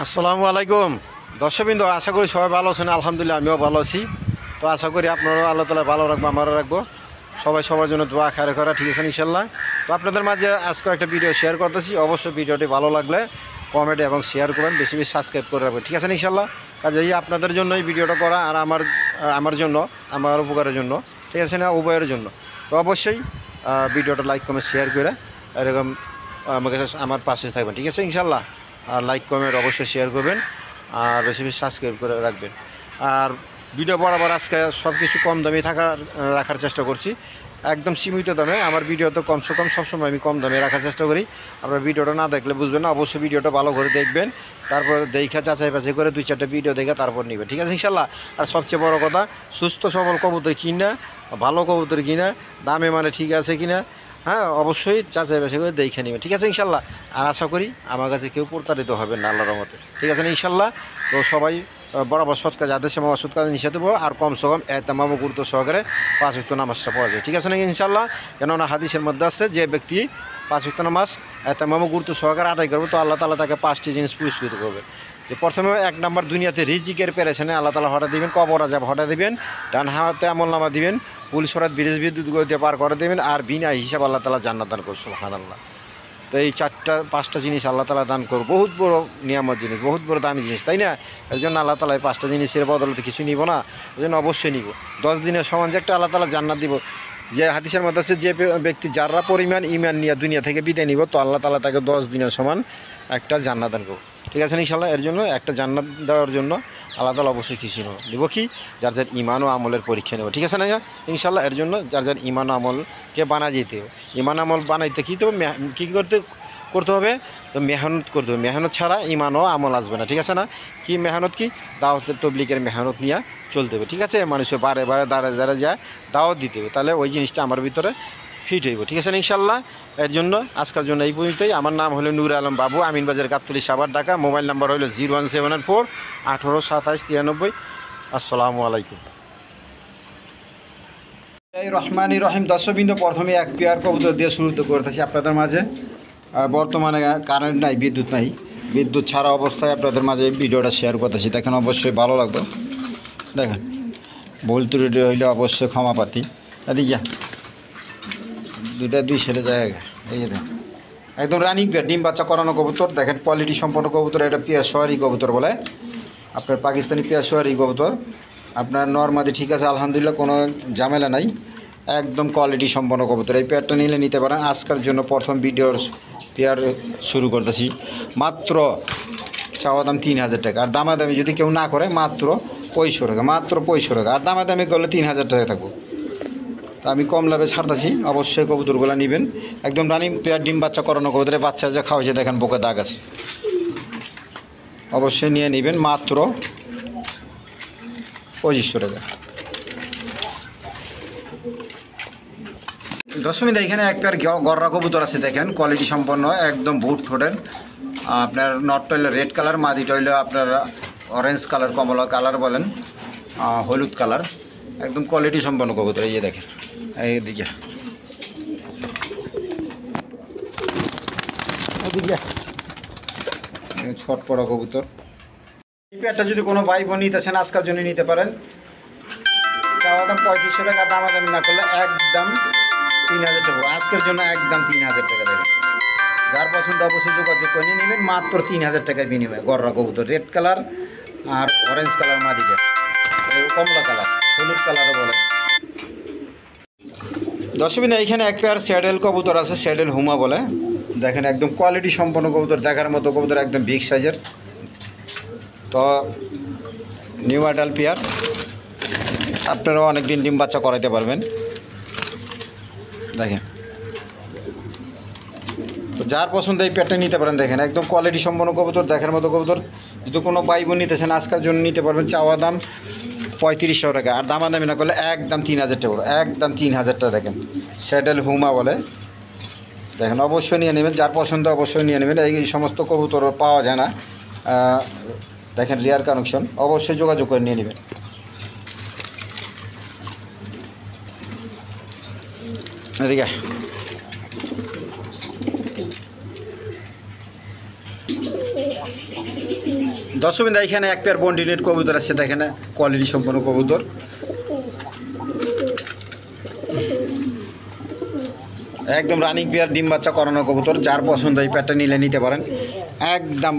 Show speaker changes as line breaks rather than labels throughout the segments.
আসসালামু আলাইকুম দর্শকবৃন্দ, আশা করি সবাই ভালো আছেন। আলহামদুলিল্লাহ আমিও ভালো আছি। তো আশা করি আপনারাও আল্লাহ তাআলা ভালো রাখবো, আমারও রাখবো। সবাই সবার জন্য দোয়া খায়র করা, ঠিক আছে ইনশাল্লাহ। তো আপনাদের মাঝে আজকে একটা ভিডিও শেয়ার করতেছি। অবশ্যই ভিডিওটি ভালো লাগলে কমেন্ট এবং শেয়ার করবেন, বেশি বেশি সাবস্ক্রাইব করে রাখবেন, ঠিক আছে ইনশাল্লাহ। কাজেই আপনাদের জন্য এই ভিডিওটা করা, আর আমার জন্য, আমার উপকারের জন্য, ঠিক আছে না, উভয়ের জন্য। তো অবশ্যই ভিডিওটা লাইক কমেন্ট শেয়ার করে এরকম আমার পাশে থাকবেন, ঠিক আছে ইনশাল্লাহ। আর লাইক কমেন্ট অবশ্যই শেয়ার করবেন, আর বেশি বেশি সাবস্ক্রাইব করে রাখবেন। আর ভিডিও বরাবর আজকে সব কিছু কম দামে রাখার চেষ্টা করছি, একদম সীমিত দামে। আমার ভিডিও তো কমসে কম সবসময় আমি কম দামে রাখার চেষ্টা করি। আপনারা ভিডিওটা না দেখলে বুঝবেন না, অবশ্যই ভিডিওটা ভালো করে দেখবেন। তারপর দেখা যাচাই বাছাই করে 2-4টা ভিডিও দেখে তারপর নেবেন, ঠিক আছে ইনশাল্লাহ। আর সবচেয়ে বড় কথা, সুস্থ সবল কবুতর কিনা, ভালো কবুতর কিনা, দামে মানে ঠিক আছে কিনা, হ্যাঁ অবশ্যই যাচাই বাছাই করে দেখে নেবেন, ঠিক আছে ইনশাল্লাহ। আর আশা করি আমার কাছে কেউ প্রতারিত হবেন না আল্লাহর রহমতে, ঠিক আছে না ইনশাল্লাহ। তো সবাই বরাবর সৎ কাজ আদেশে মামা সৎ কাজ নিষেধ দেবো, আর কমসে কম এতেমাম গুরুত্ব সহকারে 5 ওয়াক্ত নামাজটা পড়া যায়, ঠিক আছে না ইনশাল্লাহ। কেননা হাদিসের মধ্যে আছে, যে ব্যক্তি 5 ওয়াক্ত নামাজ এতেমাম গুরুত্ব সহকারে আদায় করবে, তো আল্লাহ তাআলা তাকে 5টি জিনিস পুরস্কৃত করবে। যে প্রথমে 1 নম্বর, দুনিয়াতে রিজিকের পেরেশানে আল্লাহ তাআলা হঠাৎ দিবেন, কবর আযাব হঠাৎ দিবেন, ডান হাতে আমলনামা দিবেন, পুলিশ হঠাৎ ব্রিজ বিদ্যুৎ গতিতে পার করে দেবেন, আর বিনা হিসাব আল্লাহ তাআলা জান্নাত দান করবে, সুবহানাল্লাহ। তো এই 5টা জিনিস আল্লাহ তাআলা দান করবে, বহুত বড় নিয়ামত জিনিস, বহুত বড় দামি জিনিস, তাই না? এর জন্য আল্লাহ তাআলা এই 5টা জিনিসের বদলতে কিছু নিব না, এই জন্য অবশ্যই নিব। 10 দিনের সমান যে একটা আল্লাহ তাআলা জান্নাত দিব। যে হাদিসের মধ্যে আছে, যে ব্যক্তি যারা পরিমাণ ঈমান নিয়ে দুনিয়া থেকে বিদায় নিব, তো আল্লাহ তাআলা তাকে 10 দিনের সমান একটা জান্নাত দান করব, ঠিক আছে ইনশাল্লাহ। এর জন্য একটা জান্নাত দেওয়ার জন্য আল্লাহ তাআলা অবশ্যই কিছু নেব কি, যার যার ঈমান ও আমলের পরীক্ষা নেব, ঠিক আছে না ইনশাল্লাহ। এর জন্য যার যার ঈমান ও আমলকে বানা যেতে হবে। ঈমান আমল বানাইতে কী তবে কী করতে হবে, তো মেহনত করতে হবে। মেহনত ছাড়া ঈমান ও আমল আসবে না, ঠিক আছে না। কি মেহনত? কি দাওয়াতের তবলিগের মেহনত নিয়ে চলতে হবে, ঠিক আছে। মানুষের বারে বারে দাঁড়া যায় দাওয়াত দিতে হবে, তাহলে ওই জিনিসটা আমার ভিতরে ফিট হইব, ঠিক আছে না ইনশাল্লাহ। এর জন্য আজকের জন্য এই পর্যন্তই। আমার নাম হলো নূর আলম বাবু, আমিনবাজার গাবতলী, সাভার, ঢাকা। মোবাইল নাম্বার হলো 01704 18 27 93। আসসালামু আলাইকুম। রহমানি রহিম। দর্শকবৃন্দ, প্রথমে এক পেয়ার কবুতর দিয়ে শুরু করতেছি আপনাদের মাঝে। বর্তমানে কারেন্ট নাই, বিদ্যুৎ নাই, বিদ্যুৎ ছাড়া অবস্থায় আপনাদের মাঝে এই ভিডিওটা শেয়ার করতেছি। দেখেন অবশ্যই ভালো লাগবে। দেখেন ভুল ত্রুটি হইলে অবশ্যই ক্ষমাপ্রার্থী। এদিকে দুই সেটে জায়গা, এই যে দেখেন একদম রানিং পেয়ার, ডিম বাচ্চা করানো কবুতর। দেখেন কোয়ালিটি সম্পন্ন কবুতর, এটা পেশোয়ারি কবুতর বলে, আপনার পাকিস্তানি পেশোয়ারি কবুতর। আপনার নরমাদি ঠিক আছে আলহামদুলিল্লাহ, কোনো ঝামেলা নাই, একদম কোয়ালিটি সম্পন্ন কবুতর। এই পেয়ারটা নিলে নিতে পারেন। আজকের জন্য প্রথম ভিডিওর পেয়ার শুরু করতেছি। মাত্র চাওয়া দাম 3000 টাকা, আর দামাদামি যদি কেউ না করে মাত্র 500 টাকা, মাত্র 500 টাকা। আর দামাদামি করলে 3000 টাকা থাকবো। তো আমি কম লাভে ছাড়তেছি, অবশ্যই কবুতরগুলো নেবেন। একদম রানিং পেয়ার, ডিম বাচ্চা করানো কবুতরে বাচ্চা যে খাওয়াইছে, দেখেন বুকে দাগ আছে, অবশ্যই নিয়ে নেবেন। মাত্র 2500 টাকা। দশমিন, এখানে এক পেয়ার গররা কবুতর আছে, দেখেন কোয়ালিটি সম্পন্ন, একদম বুট ঠোঁটের। আপনার নটটা হইলো রেড কালার, মাদিটা হইলো আপনার অরেঞ্জ কালার, কমলা কালার বলেন, হলুদ কালার, একদম কোয়ালিটি সম্পন্ন কবুতর। এই যে দেখেন এইদিকে ছটপড়া কবুতর। এই পেয়ারটা যদি কোনো ভাই বোন নিতেছেন আজকের জন্য নিতে পারেন। চাওয়া দাম 3500 টাকা, দামাদামি না করলে একদম 3000 টাকা, আজকের জন্য একদম 3000 টাকা দেবেন। যার পছন্দ অবশ্যই যোগাযোগ করে নিয়ে নেবেন, মাত্র 3000 টাকার বিনিময়ে। গররা কবুতর, রেড কালার আর অরেঞ্জ কালার, মাদিটা কমলা কালার, হলুদ কালারও বলে। দর্শকবৃন্দ, এইখানে এক পেয়ার স্যাডেল কবুতর আছে, স্যাডেল হুমা বলে। দেখেন একদম কোয়ালিটি সম্পন্ন কবুতর, দেখার মতো কবুতর, একদম বিগ সাইজের। তো নিউ অ্যাডাল পেয়ার, আপনারাও অনেক দিন ডিম বাচ্চা করাইতে পারবেন। দেখেন, তো যার পছন্দ এই পেয়ারটা নিতে পারেন। দেখেন একদম কোয়ালিটি সম্পন্ন কবুতর, দেখার মতো কবুতর। যদি কোনো ভাই বোন নিতেছেন আজকের জন্য নিতে পারবেন। চাওয়া দাম 3500 টাকা, আর দামাদামি না করলে একদম 3000 টাকা, একদম 3000 টাকা। দেখেন স্যাডেল হুমা বলে। দেখেন অবশ্যই নিয়ে নেবেন, যার পছন্দ অবশ্যই নিয়ে নেবেন। এই সমস্ত কবুতর পাওয়া যায় না, দেখেন রেয়ার কানেকশন, অবশ্যই যোগাযোগ করে নিয়ে নেবেন। এদিকে দর্শকবৃন্দ এখানে এক পেয়ার বন্ডিনেট কবুতর আছে, দেখেন কোয়ালিটি সম্পন্ন কবুতর। একদম রানিং পেয়ার, ডিম বাচ্চা করানো কবুতর। যার পছন্দ এই পেয়ারটা নিলে নিতে পারেন। একদম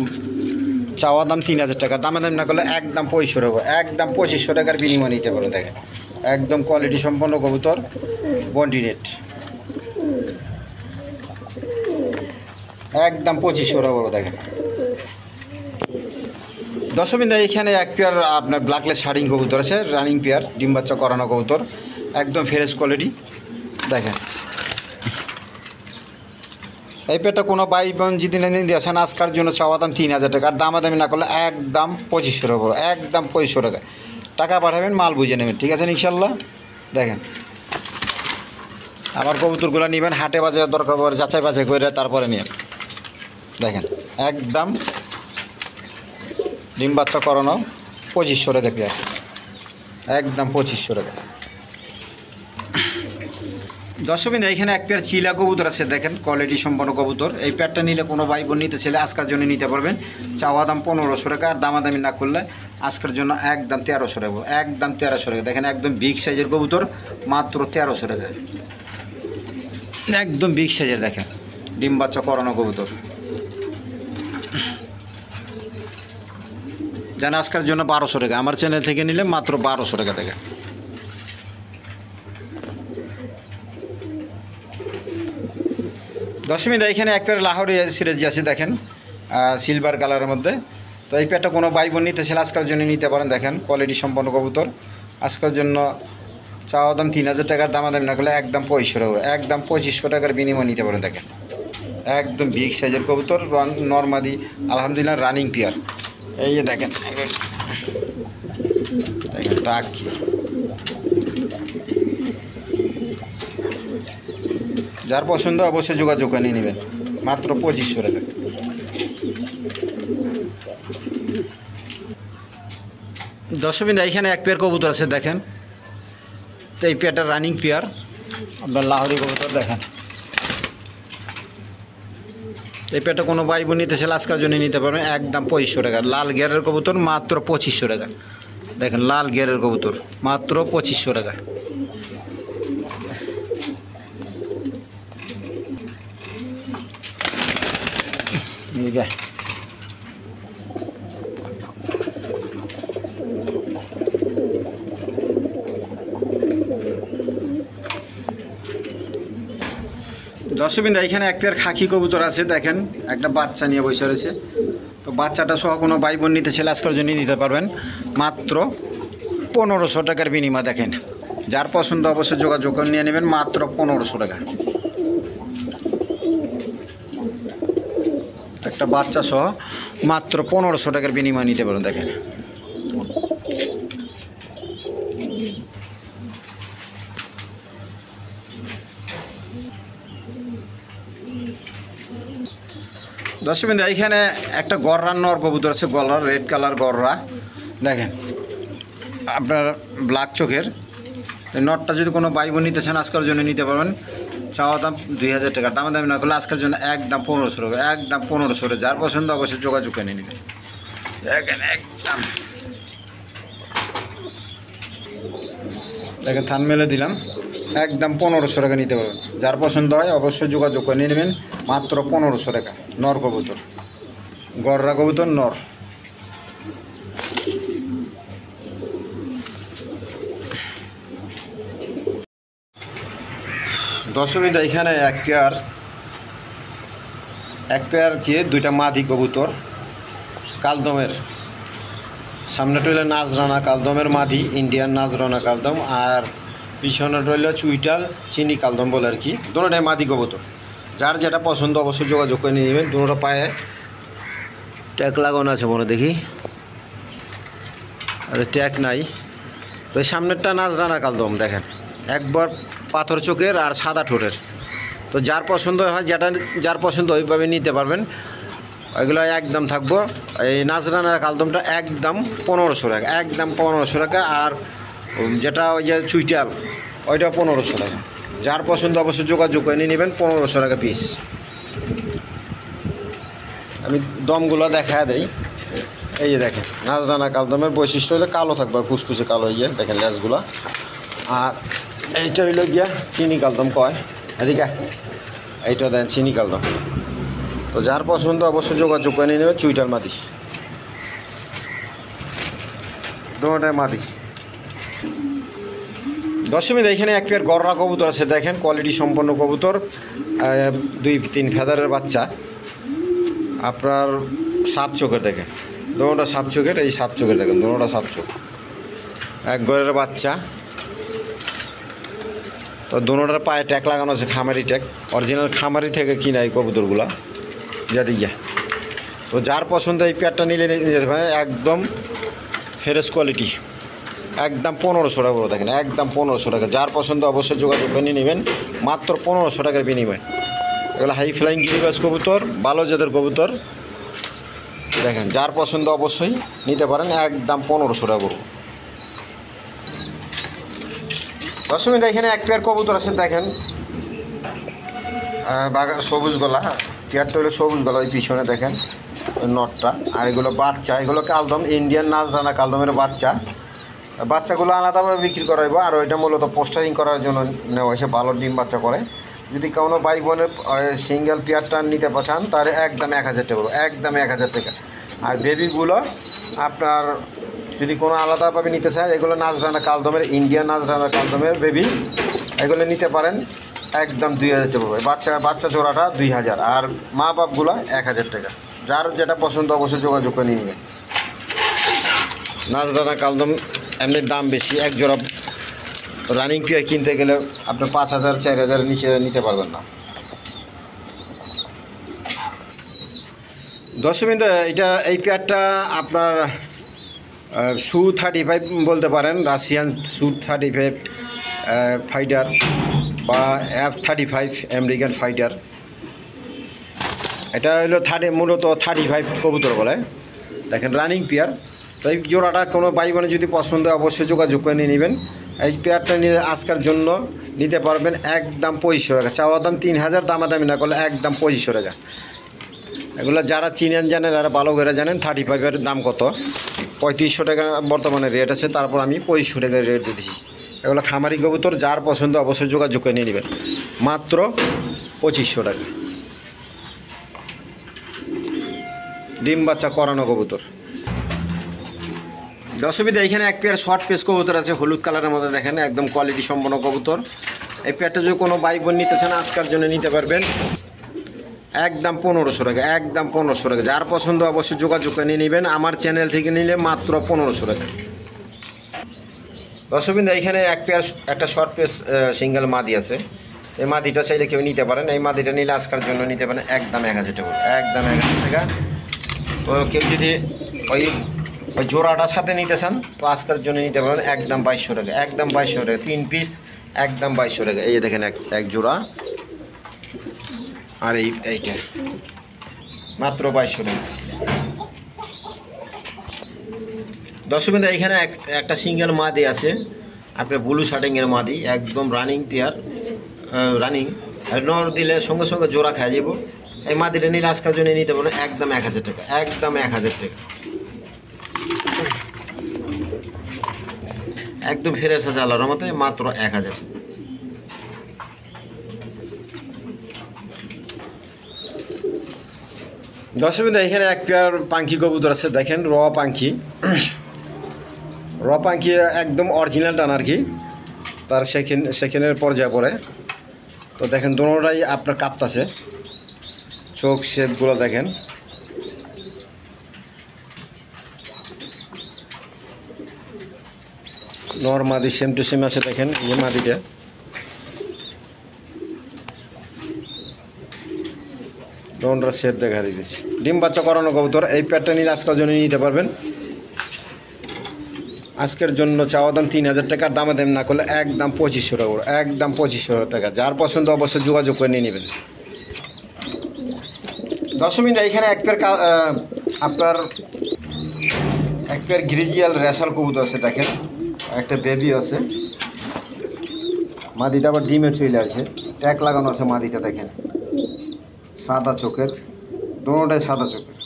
চাওয়া দাম 3000 টাকা, দামে দাম না করলে একদম 2500 হবে, একদম 2500 টাকার বিনিময় নিতে পারেন। দেখেন একদম কোয়ালিটি সম্পন্ন কবুতর বন্ডিনেট, একদম 2500 টাকা দেখেন। দর্শকবৃন্দ এখানে এক পেয়ার আপনার ব্ল্যাকলেস শার্টিং কবুতর আছে, রানিং পেয়ার, ডিম বাচ্চা করানো কবুতর, একদম ফ্রেশ কোয়ালিটি। দেখেন এই পেয়ারটা কোনো বাই বোন যদি লেনদেন দিয়েছেন আজকের জন্য চাওয়া দাম 3000 টাকা, আর দামাদামি না করলে একদম 2500 টাকা, একদম 2500 টাকা। টাকা পাঠাবেন, মাল বুঝে নেবেন, ঠিক আছে ইনশাল্লাহ। দেখেন আমার কবুতরগুলো নেবেন হাটে বাজার দরকার পড়ে যাচাই বাছাই করে তারপরে নিন। দেখেন একদম ডিম বাচ্চা করানো 2500 টাকা পেয়ার, একদম 2500 টাকা। দর্শকবৃন্দ এখানে এক পেয়ার চিলা কবুতর আছে, দেখেন কোয়ালিটি সম্পন্ন কবুতর। এই পেয়ারটা নিলে কোনো ভাই বোন নিতে ছেলে আজকের জন্য নিতে পারবেন। চাওয়া দাম 1500 টাকা, আর দামাদামি না করলে আজকের জন্য একদম 1300 টাকা, একদম 1300 টাকা। দেখেন একদম বিগ সাইজের কবুতর, মাত্র 1300 টাকা, একদম বিগ সাইজের। দেখেন ডিম বাচ্চা করানো কবুতর, যেন আজকের জন্য 1200 টাকা। আমার চ্যানেল থেকে নিলে মাত্র 1200 টাকা। দেখেন দর্শকবৃন্দ এখানে এক পেয়ার লাহোরি সিরিজ আছে, দেখেন সিলভার কালারের মধ্যে। তো এই পেয়ারটা কোনো ভাই বোন নিতে ছেলে আজকের জন্য নিতে পারেন। দেখেন কোয়ালিটি সম্পন্ন কবুতর, আজকের জন্য চাওয়া দাম 3000 টাকার, দামাদামি না করলে একদম 2500 টাকা, একদম 2500 টাকার বিনিময় নিতে পারেন। দেখেন একদম বিগ সাইজের কবুতর, নরমাদি আলহামদুলিল্লাহ রানিং পেয়ার। এই যে দেখেন দেখেন টাক কি, যার পছন্দ অবশ্যই যোগাযোগ করে নিয়ে নেবেন, মাত্র 2500 টাকা। দর্শকবৃন্দ এখানে এক পেয়ার কবুতর আছে, দেখেন তো এই পেয়ারটা রানিং পেয়ার, আপনার লাহোরি কবুতর। দেখেন এই পেয়ারটা কোনো ভাই বোন নিতে ছেলে আজকের জন্য নিতে পারবেন, একদম 2500 টাকা। লাল গিয়ারের কবুতর, মাত্র 2500 টাকা। দেখেন লাল গিয়ারের কবুতর, মাত্র 2500 টাকা। দর্শকবৃন্দ এখানে এক পেয়ার খাকি কবুতর আছে, দেখেন একটা বাচ্চা নিয়ে বসে রয়েছে। তো বাচ্চাটা সহ কোনো ভাই বোন নিতে ছেলে আজকের জন্য নিতে পারবেন, মাত্র 1500 টাকার বিনিময়। দেখেন যার পছন্দ অবশ্যই যোগাযোগ করে নিয়ে নেবেন, মাত্র 1500 টাকা। একটা বাচ্চা সহ মাত্র 1500 টাকার বিনিময় নিতে পারেন। দেখেন দর্শকবৃন্দ এইখানে একটা গররার নর কবুতর আছে, গলার রেড কালার গররা। দেখেন আপনার ব্ল্যাক চোখের। নটটা যদি কোনো ভাই বোন নিতে চান আজকের জন্য নিতে পারবেন, চাওয়া দাম 2000 টাকা, দামি না করলে আজকের জন্য একদম 1500 টাকা, একদম 1500 টাকা। যার পছন্দ অবশ্যই যোগাযোগ করে নিয়ে নেবেন। দেখেন একদম দেখেন থান মেলে দিলাম, একদম 1500 টাকা নিতে পারবেন। যার পছন্দ হয় অবশ্যই যোগাযোগ করে নিয়ে নেবেন, মাত্র 1500 টাকা। নর কবুতর, গররা কবুতর নর। দর্শকবৃন্দ এখানে এক পেয়ার কি দুইটা মাদি কবুতর কালদমের, সামনে টইলে নাজরানা কালদমের মাদি, ইন্ডিয়ান নাজরানা কালদম, আর পিছনে টইলে চুইটাল চিনি কালদম বলে আর কি। দুটোটাই মাদি কবুতর, যার যেটা পছন্দ অবশ্যই যোগাযোগ করে নিয়ে নেবেন। দুটো পায়ে ট্যাগ লাগানো আছে মনে দেখি, আরে ট্যাগ নাই। তো সামনেরটা নাজরানা কালদম, দেখেন একবার পাথর চোখের আর সাদা ঠোঁটের। তো যার পছন্দ হয় যার পছন্দ ওইভাবে নিতে পারবেন। ওইগুলো একদম থাকবো, এই নাজরানা কালদমটা একদম 1500 টাকা, একদম 1500 টাকা। আর যেটা ওই যে চুইটাল ওইটা 1500 টাকা। যার পছন্দ অবশ্যই যোগাযোগ করে নিয়ে নেবেন, 1500 টাকা পিস। আমি দমগুলো দেখা দেই। এই যে দেখেন নাজরানা কালদমের বৈশিষ্ট্য হলো কালো থাকবে, কুচকুচে কালো হয়ে যায়, দেখেন লেজগুলো। আর এইটা হইলো গিয়া চিনি কালদম কয়, এদিকে এইটা দেন চিনি কালদম। তো যার পছন্দ অবশ্যই যোগাযোগ করে নিয়ে নেবে। চুইটার মাদি, দুটোটাই মাদি। দশমীতে এখানে এক পেয়ার গররা কবুতর আছে, দেখেন কোয়ালিটি সম্পন্ন কবুতর, 2-3 ফেদারের বাচ্চা। আপনার সাপ চোখের দেখেন, দুটোটা সাপ চোখের, এই সাপ চোখের দেখেন, দুটোটা সাপ চোখ, এক ঘরের বাচ্চা। তো দুটোটার পায়ে ট্যাগ লাগানো আছে, খামারি ট্যাগ, অরিজিনাল খামারি থেকে কিনা এই কবুতরগুলো যাতে গিয়া। তো যার পছন্দ এই পেয়ারটা নিলে নিতে পারে, একদম ফ্রেশ কোয়ালিটি, একদম 1500 টাকা করে দেখেন, একদম 1500 টাকা। যার পছন্দ অবশ্যই যোগাযোগ করে নিয়ে নেবেন, মাত্র 1500 টাকার বিনিময়ে। এগুলো হাই ফ্লাইং গিরিবাজ কবুতর, ভালো জাতের কবুতর দেখেন। যার পছন্দ অবশ্যই নিতে পারেন, একদম 1500 টাকা করবো। দশমীতে এখানে এক পেয়ার কবুতর আছে, দেখেন সবুজ গলা, পেয়ারটা হলো সবুজ গলা, ওই পিছনে দেখেন নটটা। আর এগুলো বাচ্চা, এগুলো কালদম, ইন্ডিয়ান নাজরানা কালদমের বাচ্চা। বাচ্চাগুলো আলাদাভাবে বিক্রি করাইবো, আর ওইটা মূলত পোস্টারিং করার জন্য নেওয়া হয়েছে, ভালো ডিম বাচ্চা করে। যদি কোনো ভাই বোনের সিঙ্গেল পেয়ারটা নিতে চান তাহলে একদম 1000 টাকা, একদম 1000 টাকা। আর বেবিগুলো আপনার যদি কোনো আলাদাভাবে নিতে চায়, এগুলো নাজরানা কালদমের, ইন্ডিয়ান নাজরানা কালদমের বেবি, এগুলো নিতে পারেন একদম 2000 টাকা পড়বে। বাচ্চা জোড়াটা 2000, আর মা বাপগুলো 1000 টাকা। যার যেটা পছন্দ অবশ্যই যোগাযোগ করে নিয়ে নেবেন। নাজরানা কালদম এমনি দাম বেশি, এক জোড়া রানিং পেয়ার কিনতে গেলে আপনার 5000 4000 নিচে নিতে পারবেন না। দশমিন এটা এই পেয়ারটা আপনার Su-35 বলতে পারেন, রাশিয়ান Su-35 ফাইটার বা F-35 আমেরিকান ফাইটার। এটা হলো মূলত 35 কবুতর বলে, দেখেন রানিং পেয়ার। তো এই জোড়াটা কোনো ভাই বোনে যদি পছন্দ হয় অবশ্যই যোগাযোগ করে নিয়ে নেবেন। এই পেয়ারটা নিয়ে আজকের জন্য নিতে পারবেন একদম 2500 টাকা। চাওয়া দাম 3000, দামাদামি না করলে একদম 2500 টাকা। এগুলো যারা চিনেন জানেন, আর ভালো করে জানেন 35-এর দাম কত। 3500 টাকা বর্তমানে রেট আছে, তারপর আমি 2500 টাকায় রেট দিতেছি। এগুলো খামারি কবুতর, যার পছন্দ অবশ্যই যোগাযোগ করে নিয়ে নেবেন, মাত্র 2500 টাকা। ডিম বাচ্চা করানো কবুতর। দশমীতে এইখানে এক পেয়ার শর্ট পেস কবুতর আছে, হলুদ কালারের মধ্যে দেখেন, একদম কোয়ালিটি সম্পন্ন কবুতর। এই পেয়ারটা যদি কোনো ভাই বোন নিতে চান আজকের জন্য নিতে পারবেন একদম 1500 টাকা, একদম 1500 টাকা। যার পছন্দ অবশ্যই যোগাযোগ করে নিয়ে নেবেন, আমার চ্যানেল থেকে নিলে মাত্র 1500 টাকা। দর্শকবৃন্দ এইখানে এক পেয়ার একটা শর্ট পেস সিঙ্গেল মাদি আছে, এই মাদিটা চাইলে কেউ নিতে পারেন। এই মাদিটা নিলে আজকের জন্য নিতে পারেন একদম 1000 টাকা, একদম 1000 টাকা। তো কেউ যদি ওই জোড়াটার সাথে নিতে চান তো আজকের জন্য নিতে পারেন একদম 2200 টাকা, একদম 2200 টাকা। 3 পিস একদম 2200 টাকা। এই দেখেন এক জোড়া, আর এইটা মাত্র 2200 টাকা। দর্শকবৃন্দ এইখানে একটা সিঙ্গেল মাদি আছে, আপনার ব্লু শার্টিংয়ের মাদি, একদম রানিং পেয়ার, রানিং নর দিলে সঙ্গে সঙ্গে জোড়া খাই যাব। এই মাদিটা নিলে আজকের জন্য নিতে পারবেন একদম 1000 টাকা, একদম 1000 টাকা, একদম ফ্রেশ আছে আল্লাহর রহমতে, মাত্র 1000। দর্শকবৃন্দ এখানে এক পেয়ার পাখি কবুতর আছে, দেখেন র পাখি, একদম অরিজিনাল টান আর কি, তার সেকেন্ডের পর্যায়ে পড়ে। তো দেখেন দোনোটাই আপনার কাঁপতাছে, চোখ শেপগুলো দেখেন। নর মাদি সেম টু সেম আছে, দেখেন এই মাদিটা। দোনটা শেপ দেখা দিতেছি। ডিম বাচ্চা করানো কবুতর, এই প্যাডটা নিলে আজকের জন্য নিতে পারবেন। আজকের জন্য চাওয়া দাম 3000 টাকার, দামে দাম না করলে একদম 2500 টাকা, একদম 2500 টাকা। যার পছন্দ অবশ্যই যোগাযোগ করে নিয়ে নেবেন। দশমিন এইখানে এক পেয়ার গ্রিজিয়াল রেশাল কবুতর আছে, দেখেন একটা বেবি আছে, মাদিটা আবার ডিমে চলে আছে, ট্যাগ লাগানো আছে মাদিটা, দেখেন সাদা চোখের, দোনোটাই সাদা চোখের।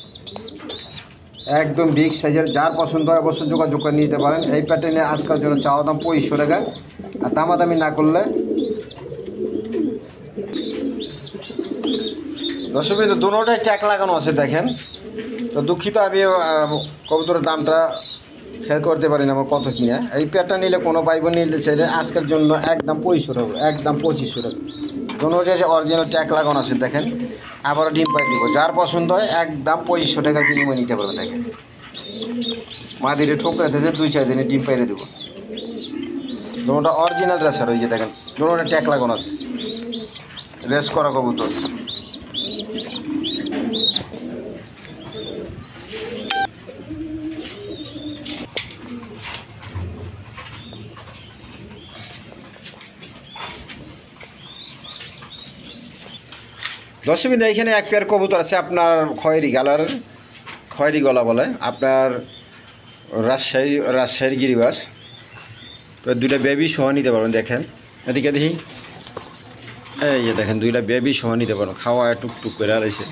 একদম বিগ সাইজের, যার পছন্দ হয় অবশ্যই যোগাযোগ করে নিতে পারেন। এই প্যাটার্নে আজকের জন্য চাওয়া দাম 2500 টাকা, আর দামাদামি না করলে দর্শক বিন্দু দুটোটাই ট্যাগ লাগানো আছে দেখেন। তো দুঃখিত আমি কবুতরের দামটা খেয়াল করতে পারি না আমার কত কিনা। এই প্যাটার্ন নিলে কোনো ভাই বোন নিতে চাইলে আজকের জন্য একদম 2500 টাকা, একদম 2500 টাকা। দুটোটাই অরিজিনাল ট্যাগ লাগানো আছে দেখেন। আবারও ডিম পাই দিব, যার পছন্দ হয় একদম 2500 টাকার বিনিময়ে নিতে পারবে দেখেন। মাদিরে ঠোকরাতেছে 2-4 দিনে ডিম পাইরে দেবো। দুটোটা অরিজিনাল রেসার, ওই যে দেখেন দুটোটা ট্যাগ লাগানো আছে, রেস করা কবুতর। দর্শকবৃন্দ এখানে এক পেয়ার কবুতর আছে আপনার খয়েরি কালারের, খয়েরি গলা বলে আপনার রাজশাহীর গিরিবাস। তো দুইটা বেবি সহ নিতে পারবেন দেখেন। এদিকে দেখি, এই যে দেখেন দুইটা বেবি সহ নিতে পারবেন, খাওয়া টুকটুক করে আলাইছে।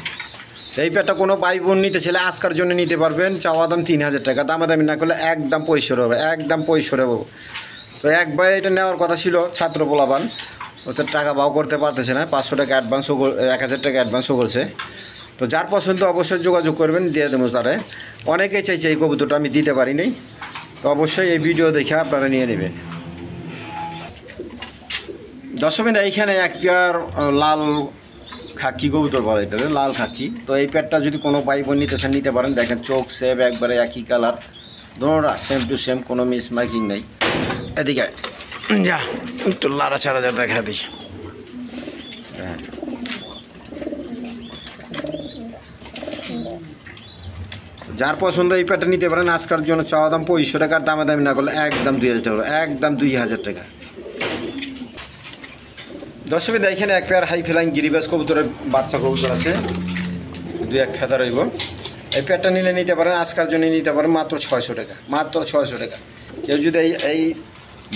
এই পেয়ারটা কোনো ভাই বোন নিতে ছেলে আজকার জন্য নিতে পারবেন। চাওয়া দাম 3000 টাকা, দামাদামি না করলে একদম 2500 হবে, একদম 2500 হবে। তো এক ভাই এটা নেওয়ার কথা ছিল, ছাত্র পোলাপান, ওদের টাকা বাও করতে পারতেছে না, 500 টাকা অ্যাডভান্সও 1000 টাকা অ্যাডভান্সও করছে। তো যার পছন্দ অবশ্যই যোগাযোগ করবেন, দিয়ে দেবো স্যারে। অনেকেই চাইছে এই কবুতরটা, আমি দিতে পারিনি। তো অবশ্যই এই ভিডিও দেখে আপনারা নিয়ে নেবেন। দর্শকবৃন্দ এইখানে এক পেয়ার লাল খাকি কবুতর বলে, এটা লাল খাকি। তো এই পেয়ারটা যদি কোনো ভাই বোন নিতে চান নিতে পারেন। দেখেন চোখ সেভ একবারে একই কালার, দুটোটা সেম টু সেম, কোনো মিস মার্কিং নেই। এদিকে যা একটু লাড়া ছাড়া যা দেখা দিই। হ্যাঁ, যার পছন্দ এই প্যাটার্ন নিতে পারেন। আজকের জন্য চাওয়া দাম 2500 টাকার, দামাদামি না করলে একদম 2000 টাকা, একদম 2000 টাকা। দর্শকবৃন্দ এখানে এক পেয়ার হাই ফ্লাইং গিরিবাস কবুতরের বাচ্চা কবুতর আছে, 2-1 ফেদা রইব। এই পেয়ারটা নিলে নিতে পারেন, আজকের জন্য নিতে পারেন মাত্র 600 টাকা, মাত্র 600 টাকা। কেউ যদি এই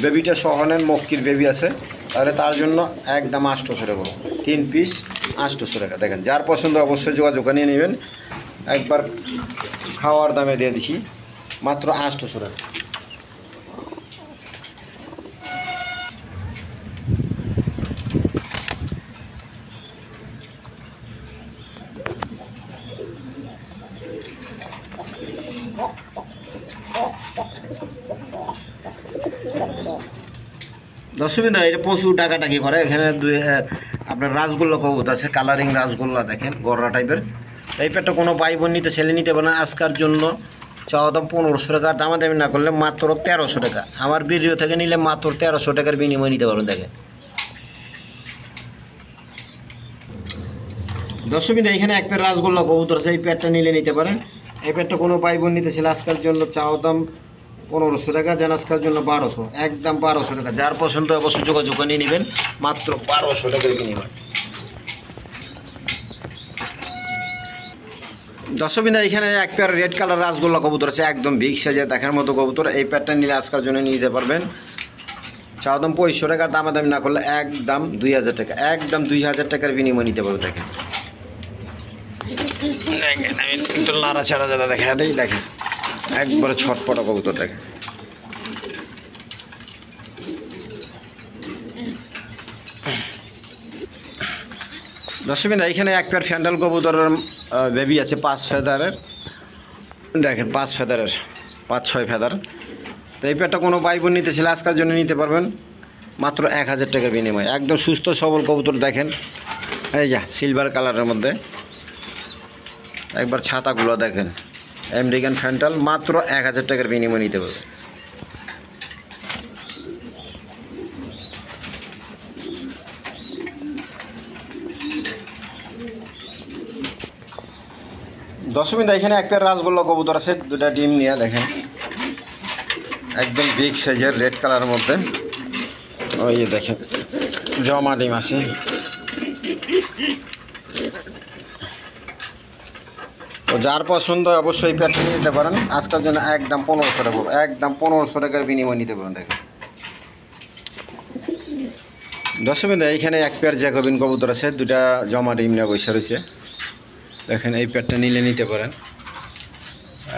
বেবিটা সহ নেন, মক্কির বেবি আছে, তাহলে তার জন্য একদম 800 টাকা, 3 পিস 800 টাকা। দেখেন যার পছন্দ অবশ্যই যোগাযোগ নিয়ে নেবেন। একবার খাওয়ার দামে দিয়ে দিছি, মাত্র 800 টাকা। দর্শকবৃন্দ এটা প্রচুর টাকাটাকি করে এখানে। আপনার রাসগোল্লা কবুতর আছে, কালারিং রাসগোল্লা দেখেন, গররা টাইপের। এই পেটটা কোনো ভাই বোন নিতে ছেলে নিতে পারে না। আজকের জন্য চাওয়া দাম 1500 টাকা, দামাদামি না করলে মাত্র 1300 টাকা। আমার ভিডিও থেকে নিলে মাত্র 1300 টাকার বিনিময়ে নিতে পারবেন দেখেন। দর্শকবৃন্দ এখানে এক পেয়ার রাসগোল্লা কবুতর আছে, এই পেয়ারটা নিলে নিতে পারেন। এই পেয়ারটা কোনো ভাই বোন নিতে ছেলে আজকের জন্য চাওয়া দাম 1500 টাকা, যেন আজকের জন্য 1200, একদম 1200 টাকা। যার পছন্দ অবশ্যই যোগাযোগ করে নিয়ে নেবেন, মাত্র 1200 টাকার বিনিময়। দর্শকবৃন্দ এখানে এক পেয়ার রেড কালার রাসগোল্লা কবুতর আছে, একদম বিগ সাইজে দেখার মতো কবুতর। এই পেয়ারটা নিলে আজকের জন্য নিয়ে নিতে পারবেন। চাওয়া দাম 2500 টাকা, দামাদামি না করলে একদম 2000 টাকা, একদম 2000 টাকার বিনিময় নিতে পারবেন দেখেন। দেখেন আমি একটু লাড়া ছাড়া যারা দেখা দেয়, দেখেন একবারে ছটপটা কবুতর দেখেন। দর্শকবৃন্দ এখানে এক পেয়ার ফ্যান্ডাল কবুতরের বেবি আছে 5 ফেদারের, দেখেন 5 ফেদারের, 5-6 ফেদার। তো এই পেয়ারটা কোনো ভাই বোন নিতে ছেলে আজকের জন্য নিতে পারবেন মাত্র 1000 টাকার বিনিময়। একদম সুস্থ সবল কবুতর দেখেন, এই যা সিলভার কালারের মধ্যে। একবার ছাতাগুলো দেখেন, আমেরিকান ফ্যান্টাল, মাত্র 1000 টাকার বিনিময় নিতে পারবে। দর্শকবৃন্দ এখানে এক পেয়ার রাসগোল্লা কবুতর আছে, 2টা ডিম নিয়ে দেখেন, একদম বিগ সাইজের রেড কালারের মধ্যে। ওই যে দেখেন জমা ডিম আছে। তো যার পছন্দ অবশ্যই পেয়ারটা নিয়ে নিতে পারেন। আজকের জন্য একদম 1500 টাকা, একদম 1500 টাকার বিনিময় নিতে পারেন দেখেন। দর্শকবৃন্দ এইখানে এক পেয়ার জ্যাকোবিন কবুতর আছে, 2টা জমা ডিম নিয়ে বসে রয়েছে দেখেন। এই পেয়ারটা নিলে নিতে পারেন,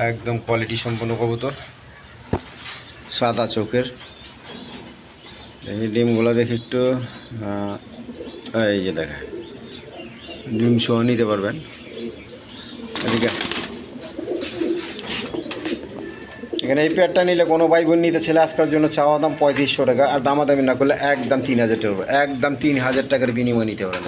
একদম কোয়ালিটি সম্পন্ন কবুতর, সাদা চোখের। এই ডিমগুলো দেখে একটু এই যে দেখা, ডিম সহ নিতে পারবেন। এদিকে এখানে এই পেয়ারটা নিলে কোনো ভাই বোন নিতে ছেলে আজকের জন্য চাওয়া দাম 3500 টাকা, আর দামাদামি না করলে একদম 3000 টাকা, একদম 3000 টাকার বিনিময় নিতে পারেন।